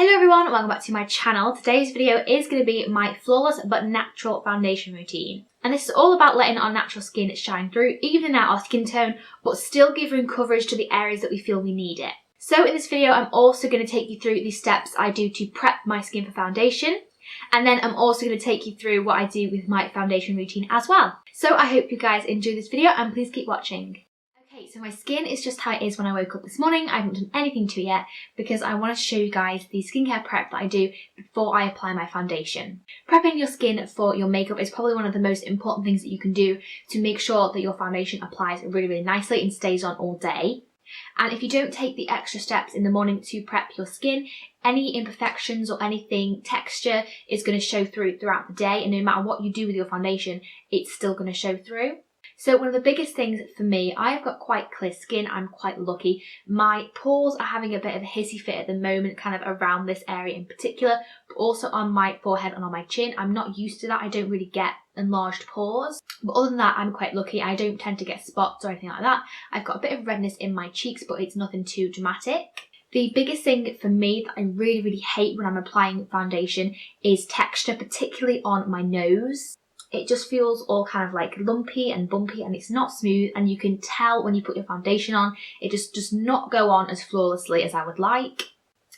Hello everyone, welcome back to my channel. Today's video is going to be my flawless but natural foundation routine. And this is all about letting our natural skin shine through, evening out our skin tone, but still giving coverage to the areas that we feel we need it. So in this video, I'm also going to take you through the steps I do to prep my skin for foundation. And then I'm also going to take you through what I do with my foundation routine as well. So I hope you guys enjoy this video and please keep watching. Okay, so my skin is just how it is when I woke up this morning. I haven't done anything to it yet because I wanted to show you guys the skincare prep that I do before I apply my foundation. Prepping your skin for your makeup is probably one of the most important things that you can do to make sure that your foundation applies really nicely and stays on all day. And if you don't take the extra steps in the morning to prep your skin, any imperfections or anything texture is going to show throughout the day, and no matter what you do with your foundation, it's still going to show through. So one of the biggest things for me, I've got quite clear skin, I'm quite lucky. My pores are having a bit of a hissy fit at the moment, kind of around this area in particular, but also on my forehead and on my chin. I'm not used to that, I don't really get enlarged pores. But other than that, I'm quite lucky. I don't tend to get spots or anything like that. I've got a bit of redness in my cheeks, but it's nothing too dramatic. The biggest thing for me that I really hate when I'm applying foundation is texture, particularly on my nose. It just feels all kind of like lumpy and bumpy and it's not smooth, and you can tell when you put your foundation on, it just does not go on as flawlessly as I would like.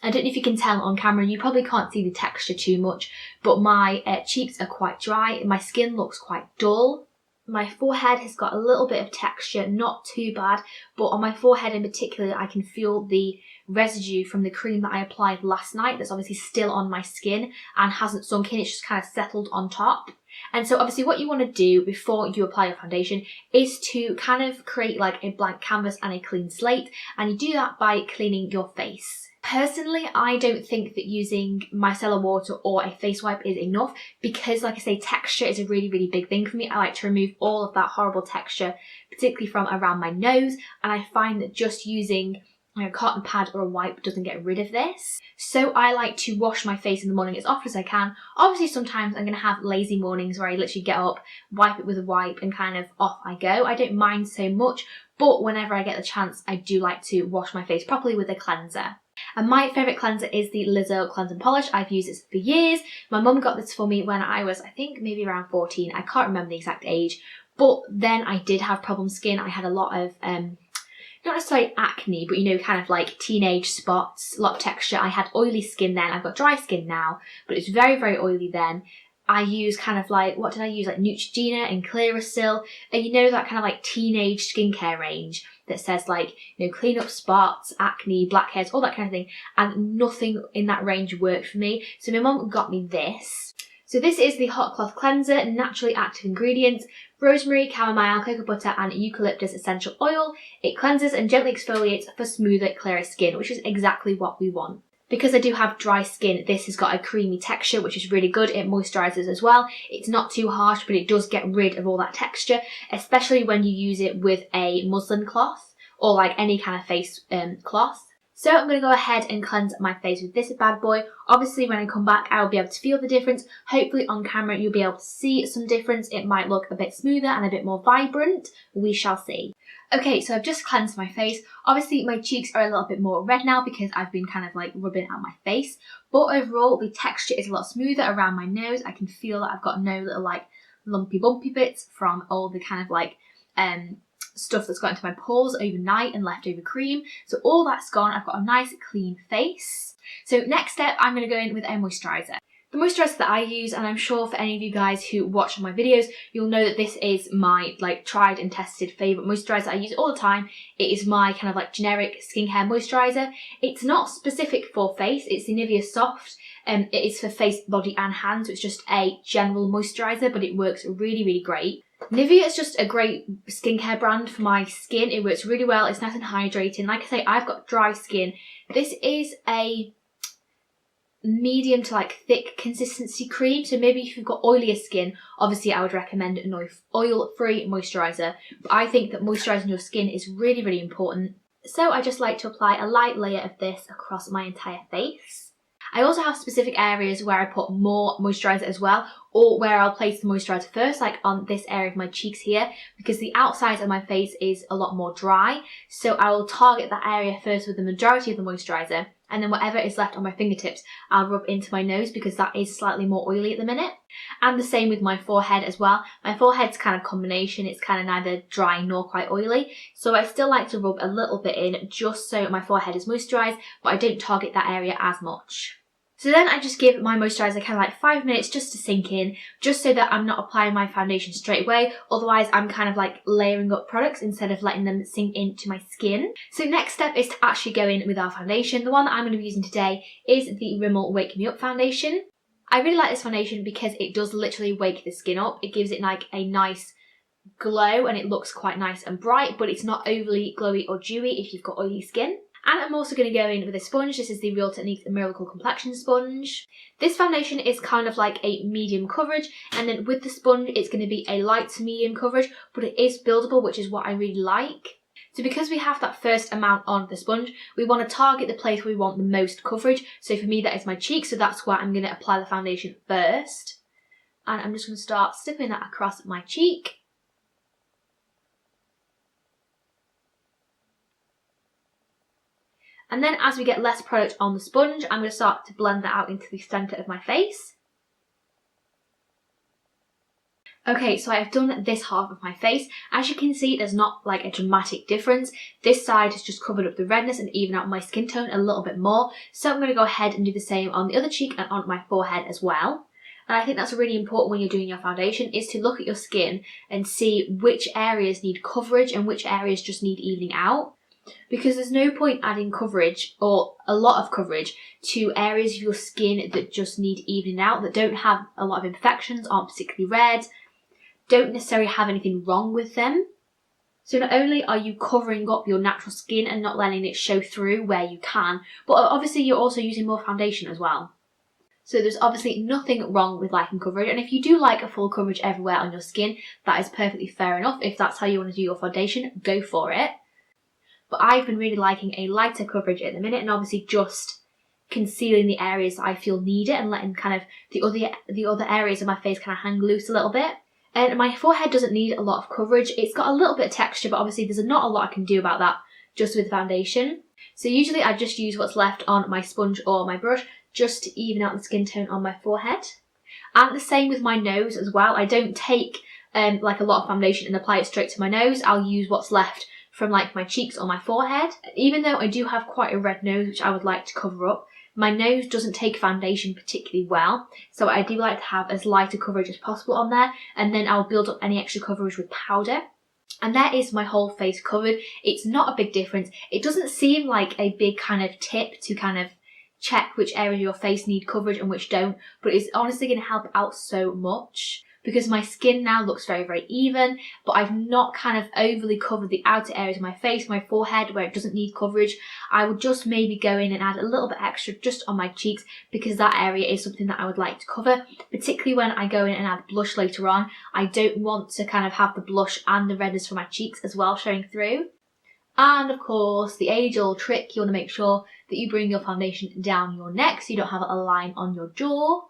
I don't know if you can tell on camera, you probably can't see the texture too much, but my cheeks are quite dry, my skin looks quite dull. My forehead has got a little bit of texture, not too bad, but on my forehead in particular, I can feel the residue from the cream that I applied last night that's obviously still on my skin and hasn't sunk in, it's just kind of settled on top. And so obviously what you want to do before you apply your foundation is to kind of create like a blank canvas and a clean slate, and you do that by cleaning your face. Personally, I don't think that using micellar water or a face wipe is enough because, like I say, texture is a really big thing for me. I like to remove all of that horrible texture, particularly from around my nose, and I find that just using a cotton pad or a wipe doesn't get rid of this. So I like to wash my face in the morning as often as I can. Obviously sometimes I'm going to have lazy mornings where I literally get up, wipe it with a wipe and kind of off I go. I don't mind so much, but whenever I get the chance I do like to wash my face properly with a cleanser. And my favourite cleanser is the Lizzo Cleanse and Polish. I've used this for years. My mum got this for me when I was, I think, maybe around 14. I can't remember the exact age. But then I did have problem skin. I had a lot of, not necessarily acne, but you know, kind of like teenage spots, a lot of texture. I had oily skin then. I've got dry skin now, but it's very oily then. I use kind of like, what did I use? Like Neutrogena and Clearasil. And you know that kind of like teenage skincare range that says like, you know, clean up spots, acne, blackheads, all that kind of thing. And nothing in that range worked for me. So my mum got me this. So this is the Hot Cloth Cleanser, naturally active ingredients, rosemary, chamomile, cocoa butter and eucalyptus essential oil. It cleanses and gently exfoliates for smoother, clearer skin, which is exactly what we want. Because I do have dry skin, this has got a creamy texture, which is really good. It moisturizes as well. It's not too harsh, but it does get rid of all that texture, especially when you use it with a muslin cloth or like any kind of face cloth. So I'm going to go ahead and cleanse my face with this bad boy. Obviously when I come back I will be able to feel the difference. Hopefully on camera you'll be able to see some difference. It might look a bit smoother and a bit more vibrant. We shall see. Okay, so I've just cleansed my face. Obviously my cheeks are a little bit more red now because I've been kind of like rubbing out my face. But overall the texture is a lot smoother around my nose. I can feel that I've got no little like lumpy bumpy bits from all the kind of like stuff that's got into my pores overnight and leftover cream. So all that's gone. I've got a nice clean face. So next step, I'm going to go in with a moisturizer. The moisturizer that I use, and I'm sure for any of you guys who watch my videos, you'll know that this is my like tried and tested favourite moisturizer. I use it all the time. It is my kind of like generic skincare moisturizer. It's not specific for face. It's the Nivea Soft. It is for face, body and hands. So it's just a general moisturizer, but it works really great. Nivea is just a great skincare brand for my skin. It works really well. It's nice and hydrating. Like I say, I've got dry skin. This is a medium to like thick consistency cream. So maybe if you've got oilier skin, obviously I would recommend an oil-free moisturizer. But I think that moisturising your skin is really important. So I just like to apply a light layer of this across my entire face. I also have specific areas where I put more moisturiser as well, or where I'll place the moisturiser first, like on this area of my cheeks here, because the outside of my face is a lot more dry. So I will target that area first with the majority of the moisturiser, And then whatever is left on my fingertips, I'll rub into my nose because that is slightly more oily at the minute. And the same with my forehead as well. My forehead's kind of combination. It's kind of neither dry nor quite oily. So I still like to rub a little bit in just so my forehead is moisturised, but I don't target that area as much. So then I just give my moisturiser kind of like 5 minutes just to sink in, just so that I'm not applying my foundation straight away. Otherwise, I'm kind of like layering up products instead of letting them sink into my skin. So next step is to actually go in with our foundation. The one that I'm going to be using today is the Rimmel Wake Me Up foundation. I really like this foundation because it does literally wake the skin up. It gives it like a nice glow and it looks quite nice and bright, but it's not overly glowy or dewy if you've got oily skin. And I'm also going to go in with a sponge. This is the Real Techniques Miracle Complexion Sponge. This foundation is kind of like a medium coverage, and then with the sponge it's going to be a light to medium coverage, but it is buildable, which is what I really like. So because we have that first amount on the sponge, we want to target the place where we want the most coverage. So for me that is my cheek, so that's where I'm going to apply the foundation first. And I'm just going to start snipping that across my cheek. And then as we get less product on the sponge, I'm going to start to blend that out into the centre of my face. Okay, so I've done this half of my face. As you can see, there's not like a dramatic difference. This side has just covered up the redness and even out my skin tone a little bit more. So I'm going to go ahead and do the same on the other cheek and on my forehead as well. And I think that's really important when you're doing your foundation, is to look at your skin and see which areas need coverage and which areas just need evening out. Because there's no point adding coverage or a lot of coverage to areas of your skin that just need evening out, that don't have a lot of imperfections, aren't particularly red, don't necessarily have anything wrong with them. So not only are you covering up your natural skin and not letting it show through where you can, but obviously you're also using more foundation as well. So there's obviously nothing wrong with liking coverage, and if you do like a full coverage everywhere on your skin, that is perfectly fair enough. If that's how you want to do your foundation, go for it. But I've been really liking a lighter coverage at the minute, and obviously just concealing the areas that I feel need it and letting kind of the other areas of my face kind of hang loose a little bit. And my forehead doesn't need a lot of coverage. It's got a little bit of texture, but obviously there's not a lot I can do about that just with foundation. So usually I just use what's left on my sponge or my brush just to even out the skin tone on my forehead. And the same with my nose as well. I don't take like a lot of foundation and apply it straight to my nose. I'll use what's left from like my cheeks or my forehead. Even though I do have quite a red nose, which I would like to cover up, my nose doesn't take foundation particularly well, so I do like to have as light a coverage as possible on there, and then I'll build up any extra coverage with powder. And there is my whole face covered. It's not a big difference. It doesn't seem like a big kind of tip to kind of check which area of your face need coverage and which don't, but it's honestly going to help out so much. Because my skin now looks very, very even, but I've not kind of overly covered the outer areas of my face, my forehead, where it doesn't need coverage. I would just maybe go in and add a little bit extra just on my cheeks, because that area is something that I would like to cover, particularly when I go in and add blush later on. I don't want to kind of have the blush and the redness from my cheeks as well showing through. And of course, the age-old trick, you want to make sure that you bring your foundation down your neck so you don't have a line on your jaw.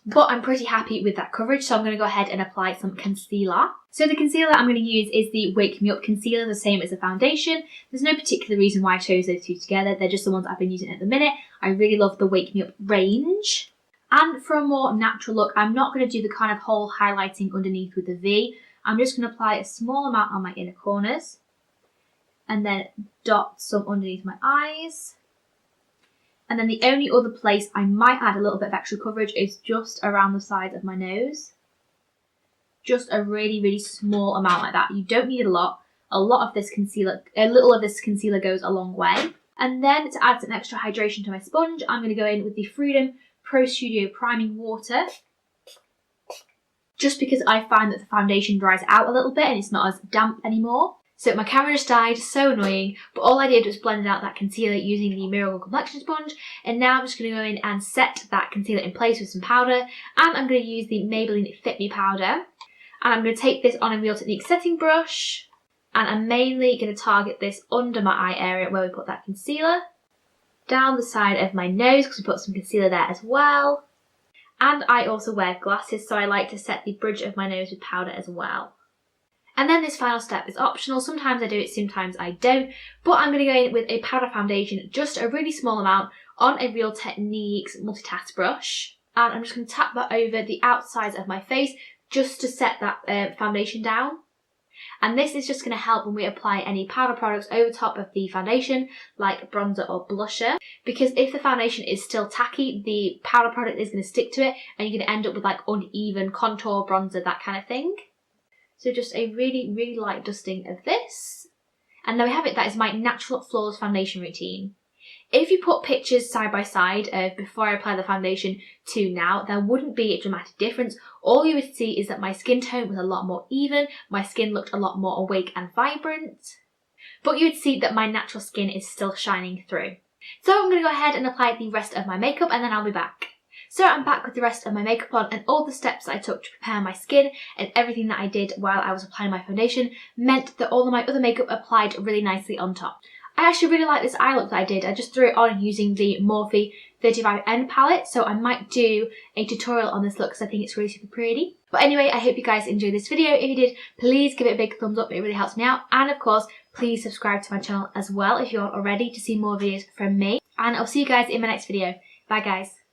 But I'm pretty happy with that coverage, so I'm going to go ahead and apply some concealer. So the concealer I'm going to use is the Wake Me Up concealer, the same as the foundation. There's no particular reason why I chose those two together. They're just the ones I've been using at the minute. I really love the Wake Me Up range. And for a more natural look, I'm not going to do the kind of whole highlighting underneath with the V. I'm just going to apply a small amount on my inner corners and then dot some underneath my eyes. And then the only other place I might add a little bit of extra coverage is just around the sides of my nose. Just a really, really small amount like that. You don't need a lot. A little of this concealer goes a long way. And then to add some extra hydration to my sponge, I'm going to go in with the Freedom Pro Studio Priming Water. Just because I find that the foundation dries out a little bit and it's not as damp anymore. So my camera just died, so annoying, but all I did was blend out that concealer using the Miracle Complexion Sponge, and now I'm just going to go in and set that concealer in place with some powder, and I'm going to use the Maybelline Fit Me Powder, and I'm going to take this on a Real Techniques setting brush, and I'm mainly going to target this under my eye area where we put that concealer, down the side of my nose because we put some concealer there as well, and I also wear glasses, so I like to set the bridge of my nose with powder as well. And then this final step is optional. Sometimes I do it, sometimes I don't. But I'm going to go in with a powder foundation, just a really small amount, on a Real Techniques multitask brush. And I'm just going to tap that over the outsides of my face just to set that foundation down. And this is just going to help when we apply any powder products over top of the foundation, like bronzer or blusher. Because if the foundation is still tacky, the powder product is going to stick to it and you're going to end up with like uneven contour, bronzer, that kind of thing. So just a really, really light dusting of this. And there we have it. That is my natural flawless foundation routine. If you put pictures side by side of before I apply the foundation to now, there wouldn't be a dramatic difference. All you would see is that my skin tone was a lot more even, my skin looked a lot more awake and vibrant, but you would see that my natural skin is still shining through. So I'm going to go ahead and apply the rest of my makeup and then I'll be back. So I'm back with the rest of my makeup on, and all the steps that I took to prepare my skin and everything that I did while I was applying my foundation meant that all of my other makeup applied really nicely on top. I actually really like this eye look that I did. I just threw it on using the Morphe 35N palette, so I might do a tutorial on this look because I think it's really super pretty. But anyway, I hope you guys enjoyed this video. If you did, please give it a big thumbs up. It really helps me out. And of course, please subscribe to my channel as well if you aren't already to see more videos from me. And I'll see you guys in my next video. Bye guys.